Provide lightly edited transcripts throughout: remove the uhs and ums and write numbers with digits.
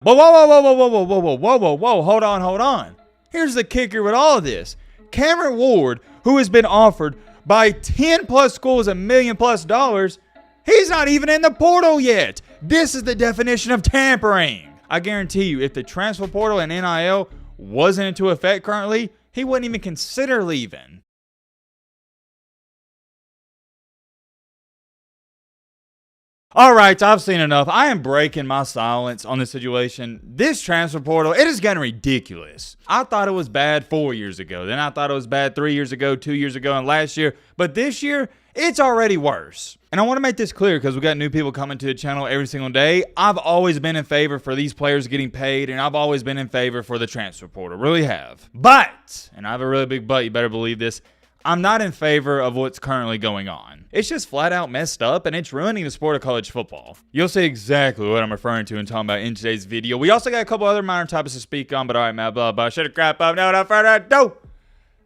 But whoa, hold on. Here's the kicker with all of this. Cameron Ward, who has been offered by 10 plus schools $1 million plus, he's not even in the portal yet. This is the definition of tampering. I guarantee you, if the transfer portal and NIL wasn't into effect currently, he wouldn't even consider leaving. All right, I've seen enough. I am breaking my silence on this situation. This transfer portal, it is getting ridiculous. I thought it was bad 4 years ago. Then I thought it was bad 3 years ago, 2 years ago, and last year. But this year, it's already worse. And I want to make this clear because we got new people coming to the channel every single day. I've always been in favor for these players getting paid, and I've always been in favor for the transfer portal. Really have. But, and I have a really big but, you better believe this, I'm not in favor of what's currently going on. It's just flat out messed up, and it's ruining the sport of college football. You'll see exactly what I'm referring to and talking about in today's video. We also got a couple other minor topics to speak on, but all right, man, blah, blah, shut the crap up. No, without further ado,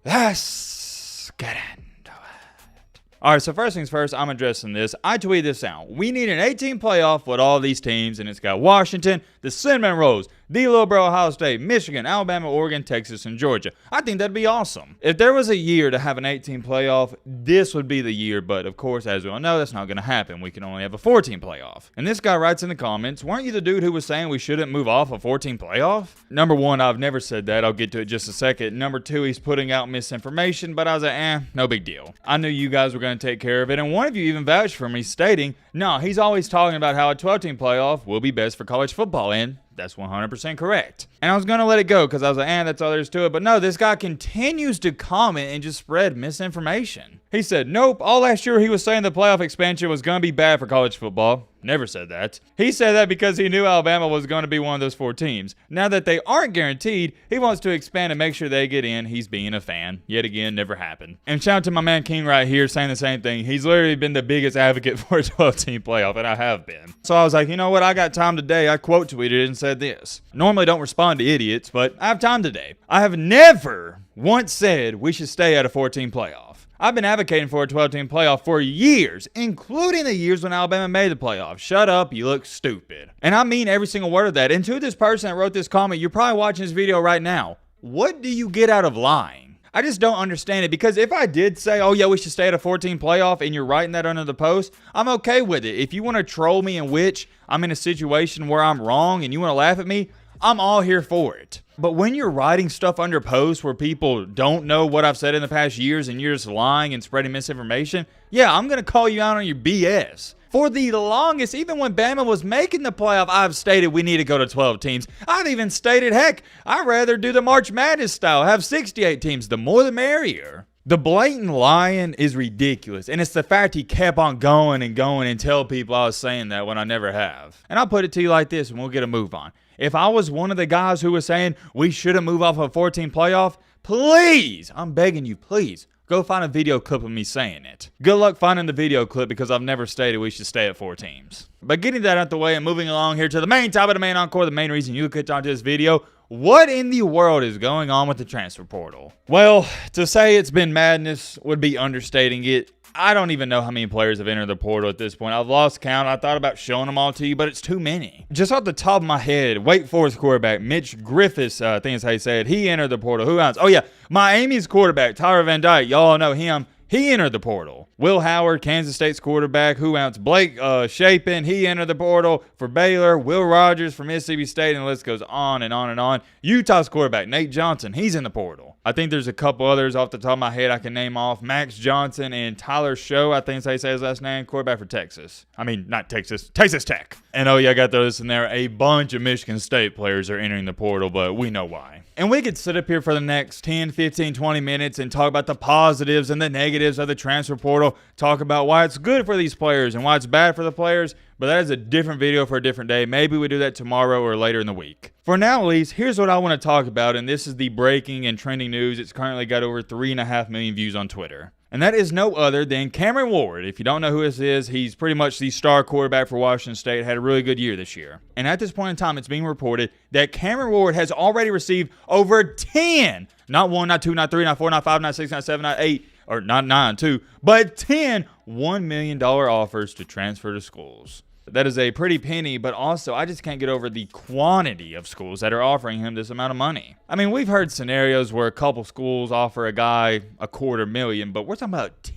let's get into it. All right, so first things first, I'm addressing this. I tweeted this out. We need an 18 playoff with all these teams, and it's got Washington, the Cinnamon Rolls, the Little Bro, Ohio State, Michigan, Alabama, Oregon, Texas, and Georgia. I think that'd be awesome. If there was a year to have an 18 playoff, this would be the year. But of course, as we all know, that's not going to happen. We can only have a 14 playoff. And this guy writes in the comments, weren't you the dude who was saying we shouldn't move off a 14 playoff? Number one, I've never said that. I'll get to it just a second. Number two, he's putting out misinformation, but I was like, no big deal. I knew you guys were going to take care of it. And one of you even vouched for me, stating, no, he's always talking about how a 12-team playoff will be best for college football. And that's 100% correct. And I was going to let it go because I was like, that's all there is to it. But no, this guy continues to comment and just spread misinformation. He said, nope, all last year he was saying the playoff expansion was going to be bad for college football. Never said that. He said that because he knew Alabama was going to be one of those 4 teams. Now that they aren't guaranteed, he wants to expand and make sure they get in. He's being a fan. Yet again, never happened. And shout out to my man King right here saying the same thing. He's literally been the biggest advocate for a 12-team playoff, and I have been. So I was like, you know what? I got time today. I quote tweeted and said this. Normally don't respond to idiots, but I have time today. I have never once said we should stay at a 14 playoff. I've been advocating for a 12-team playoff for years, including the years when Alabama made the playoff. Shut up, you look stupid. And I mean every single word of that. And to this person that wrote this comment, you're probably watching this video right now. What do you get out of lying? I just don't understand it, because if I did say, oh yeah, we should stay at a 14 playoff, and you're writing that under the post, I'm okay with it. If you want to troll me in which I'm in a situation where I'm wrong and you want to laugh at me, I'm all here for it. But when you're writing stuff under posts where people don't know what I've said in the past years and you're just lying and spreading misinformation, yeah, I'm going to call you out on your BS. For the longest, even when Bama was making the playoff, I've stated we need to go to 12 teams. I've even stated, heck, I'd rather do the March Madness style, have 68 teams. The more the merrier. The blatant lying is ridiculous, and it's the fact he kept on going and tell people I was saying that when I never have. And I'll put it to you like this, and we'll get a move on. If I was one of the guys who was saying we shouldn't move off a 14 playoff, please, I'm begging you, please, go find a video clip of me saying it. Good luck finding the video clip, because I've never stated we should stay at 4 teams. But getting that out the way and moving along here to the main topic, the main encore, the main reason you clicked onto this video. What in the world is going on with the transfer portal? Well, to say it's been madness would be understating it. I don't even know how many players have entered the portal at this point. I've lost count. I thought about showing them all to you, but it's too many. Just off the top of my head, Wake Forest quarterback Mitch Griffiths, I think is how you say it, he entered the portal. Who else? Oh yeah, Miami's quarterback Tyler Van Dyke. Y'all know him. He entered the portal. Will Howard, Kansas State's quarterback. Who else? Blake Shapen, he entered the portal for Baylor. Will Rogers from Mississippi State, and the list goes on and on and on. Utah's quarterback, Nate Johnson, he's in the portal. I think there's a couple others off the top of my head I can name off. Max Johnson and Tyler Show, I think that's how you say his last name, quarterback for Texas. I mean, not Texas, Texas Tech. And oh yeah, I got those in there. A bunch of Michigan State players are entering the portal, but we know why. And we could sit up here for the next 10, 15, 20 minutes and talk about the positives and the negatives of the transfer portal, talk about why it's good for these players and why it's bad for the players, but that is a different video for a different day. Maybe we do that tomorrow or later in the week. For now, at least, here's what I want to talk about, and this is the breaking and trending news. It's currently got over 3.5 million views on Twitter. And that is no other than Cameron Ward. If you don't know who this is, he's pretty much the star quarterback for Washington State. Had a really good year this year. And at this point in time, it's being reported that Cameron Ward has already received over 10, not 1, not 2, not 3, not 4, not 5, not 6, not 7, not 8, or not 9, 2, but 10 $1 million offers to transfer to schools. That is a pretty penny, but also I just can't get over the quantity of schools that are offering him this amount of money. I mean, we've heard scenarios where a couple schools offer a guy $250,000, but we're talking about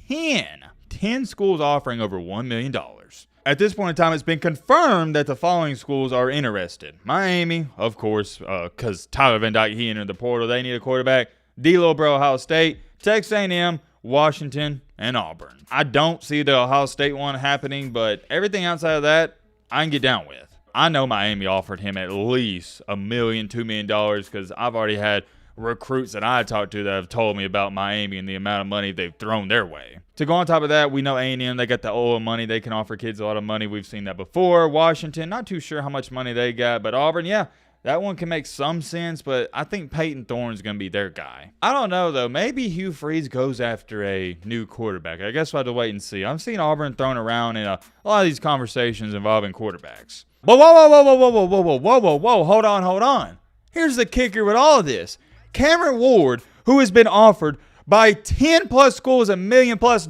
10 schools offering over $1 million. At this point in time, it's been confirmed that the following schools are interested. Miami, of course, because Tyler Van Dyke, he entered the portal. They need a quarterback. D-Lo Bro, Ohio State, Texas A&M, Washington, and Auburn. I don't see the Ohio State one happening, but everything outside of that, I can get down with. I know Miami offered him at least $1 million, $2 million because I've already had recruits that I talked to that have told me about Miami and the amount of money they've thrown their way. To go on top of that, we know A&M, they got the oil money. They can offer kids a lot of money. We've seen that before. Washington, not too sure how much money they got, but Auburn, yeah, that one can make some sense, but I think Peyton Thorne's going to be their guy. I don't know, though. Maybe Hugh Freeze goes after a new quarterback. I guess we'll have to wait and see. I'm seeing Auburn thrown around in a lot of these conversations involving quarterbacks. Whoa, whoa, hold on. Here's the kicker with all of this. Cameron Ward, who has been offered by 10 plus schools $1 million plus,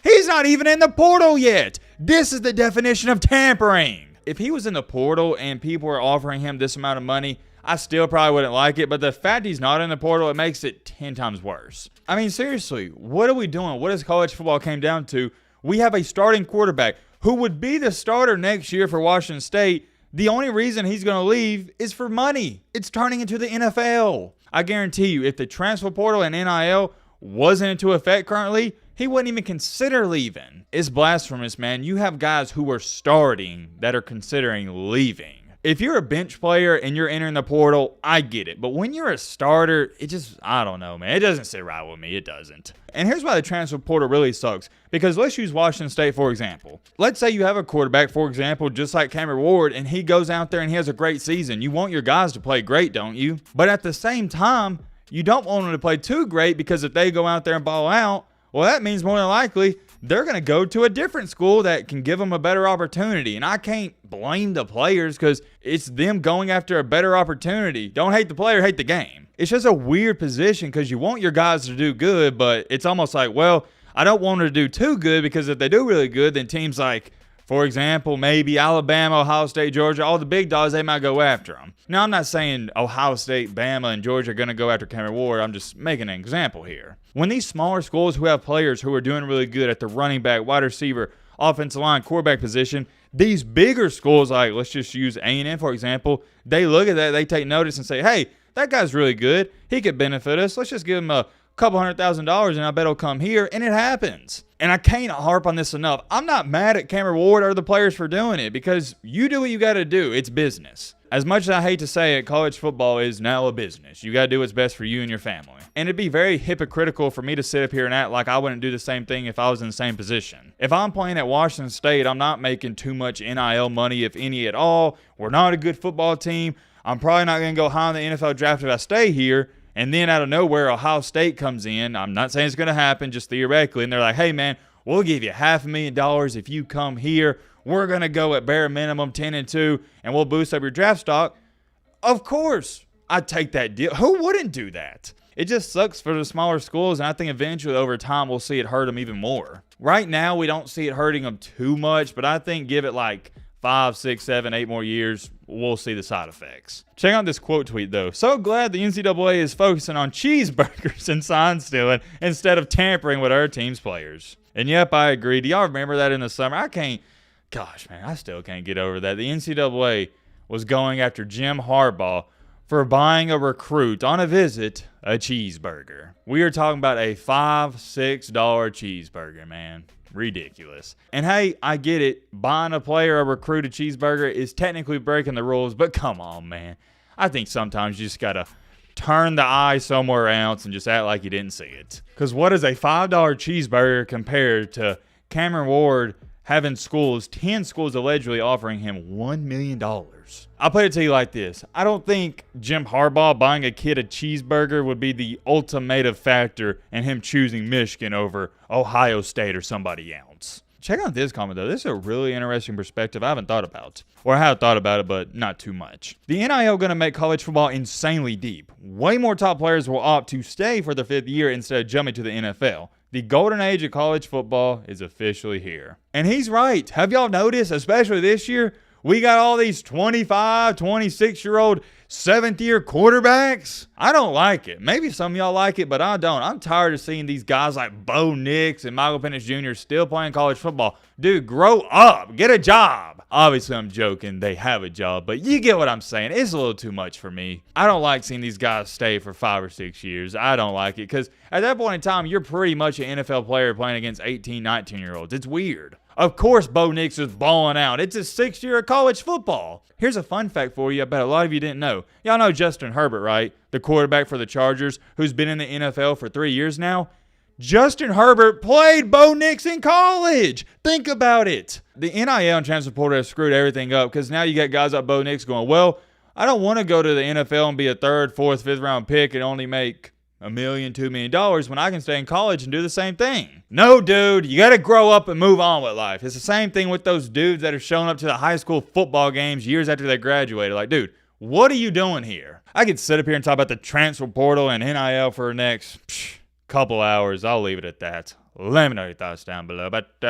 he's not even in the portal yet. This is the definition of tampering. If he was in the portal and people were offering him this amount of money, I still probably wouldn't like it. But the fact he's not in the portal, it makes it 10 times worse. I mean, seriously, what are we doing? What does college football came down to? We have a starting quarterback who would be the starter next year for Washington State. The only reason he's going to leave is for money. It's turning into the NFL. I guarantee you, if the transfer portal and NIL wasn't into effect currently, he wouldn't even consider leaving. It's blasphemous, man. You have guys who are starting that are considering leaving. If you're a bench player and you're entering the portal, I get it. But when you're a starter, it just, I don't know, man. It doesn't sit right with me. It doesn't. And here's why the transfer portal really sucks. Because let's use Washington State, for example. Let's say you have a quarterback, for example, just like Cameron Ward, and he goes out there and he has a great season. You want your guys to play great, don't you? But at the same time, you don't want them to play too great because if they go out there and ball out, well, that means more than likely they're going to go to a different school that can give them a better opportunity. And I can't blame the players because it's them going after a better opportunity. Don't hate the player, hate the game. It's just a weird position because you want your guys to do good, but it's almost like, well, I don't want them to do too good because if they do really good, then teams like, for example, maybe Alabama, Ohio State, Georgia, all the big dogs, they might go after them. Now, I'm not saying Ohio State, Bama, and Georgia are going to go after Cameron Ward. I'm just making an example here. When these smaller schools who have players who are doing really good at the running back, wide receiver, offensive line, quarterback position, these bigger schools, like let's just use A&M, for example, they look at that, they take notice and say, hey, that guy's really good. He could benefit us. Let's just give him a couple $100,000 and I bet he'll come here. And it happens. And I can't harp on this enough. I'm not mad at Cameron Ward or the players for doing it because you do what you got to do. It's business. As much as I hate to say it, college football is now a business. You got to do what's best for you and your family. And it'd be very hypocritical for me to sit up here and act like I wouldn't do the same thing if I was in the same position. If I'm playing at Washington State, I'm not making too much NIL money, if any at all. We're not a good football team. I'm probably not going to go high on the NFL draft if I stay here. And then out of nowhere, Ohio State comes in. I'm not saying it's going to happen, just theoretically. And they're like, hey, man, we'll give you $500,000 if you come here. We're going to go at bare minimum 10-2, and we'll boost up your draft stock. Of course, I'd take that deal. Who wouldn't do that? It just sucks for the smaller schools, and I think eventually over time we'll see it hurt them even more. Right now, we don't see it hurting them too much, but I think give it like 5, 6, 7, 8 more years, we'll see the side effects. Check out this quote tweet, though. So glad the NCAA is focusing on cheeseburgers and sign stealing instead of tampering with our team's players. And yep, I agree. Do y'all remember that in the summer? I still can't get over that. The NCAA was going after Jim Harbaugh for buying a recruit on a visit a cheeseburger. We are talking about a $5, $6 cheeseburger, man. Ridiculous. And hey, I get it. Buying a player a recruit a cheeseburger is technically breaking the rules, but come on, man. I think sometimes you just got to turn the eye somewhere else and just act like you didn't see it. Because what is a $5 cheeseburger compared to Cameron Ward having 10 schools allegedly offering him $1 million? I'll put it to you like this. I don't think Jim Harbaugh buying a kid a cheeseburger would be the ultimative factor in him choosing Michigan over Ohio State or somebody else. Check out this comment, though. This is a really interesting perspective I haven't thought about. Or I have thought about it, but not too much. The NIL going to make college football insanely deep. Way more top players will opt to stay for their 5th year instead of jumping to the NFL. The golden age of college football is officially here. And he's right. Have y'all noticed, especially this year, we got all these 25, 26-year-old seventh-year quarterbacks? I don't like it. Maybe some of y'all like it, but I don't. I'm tired of seeing these guys like Bo Nix and Michael Penix Jr. still playing college football. Dude, grow up. Get a job. Obviously, I'm joking. They have a job, but you get what I'm saying. It's a little too much for me. I don't like seeing these guys stay for 5 or 6 years. I don't like it because at that point in time, you're pretty much an NFL player playing against 18, 19-year-olds. It's weird. Of course, Bo Nix is balling out. It's his 6th year of college football. Here's a fun fact for you I bet a lot of you didn't know. Y'all know Justin Herbert, right? The quarterback for the Chargers, who's been in the NFL for 3 years now. Justin Herbert played Bo Nix in college. Think about it. The NIL and transfer portal has screwed everything up because now you got guys like Bo Nix going, well, I don't want to go to the NFL and be a 3rd, 4th, 5th round pick and only make $1 million, $2 million when I can stay in college and do the same thing. No, dude, you got to grow up and move on with life. It's the same thing with those dudes that are showing up to the high school football games years after they graduated. Like, dude, what are you doing here? I could sit up here and talk about the transfer portal and NIL for the next couple hours. I'll leave it at that. Let me know your thoughts down below. But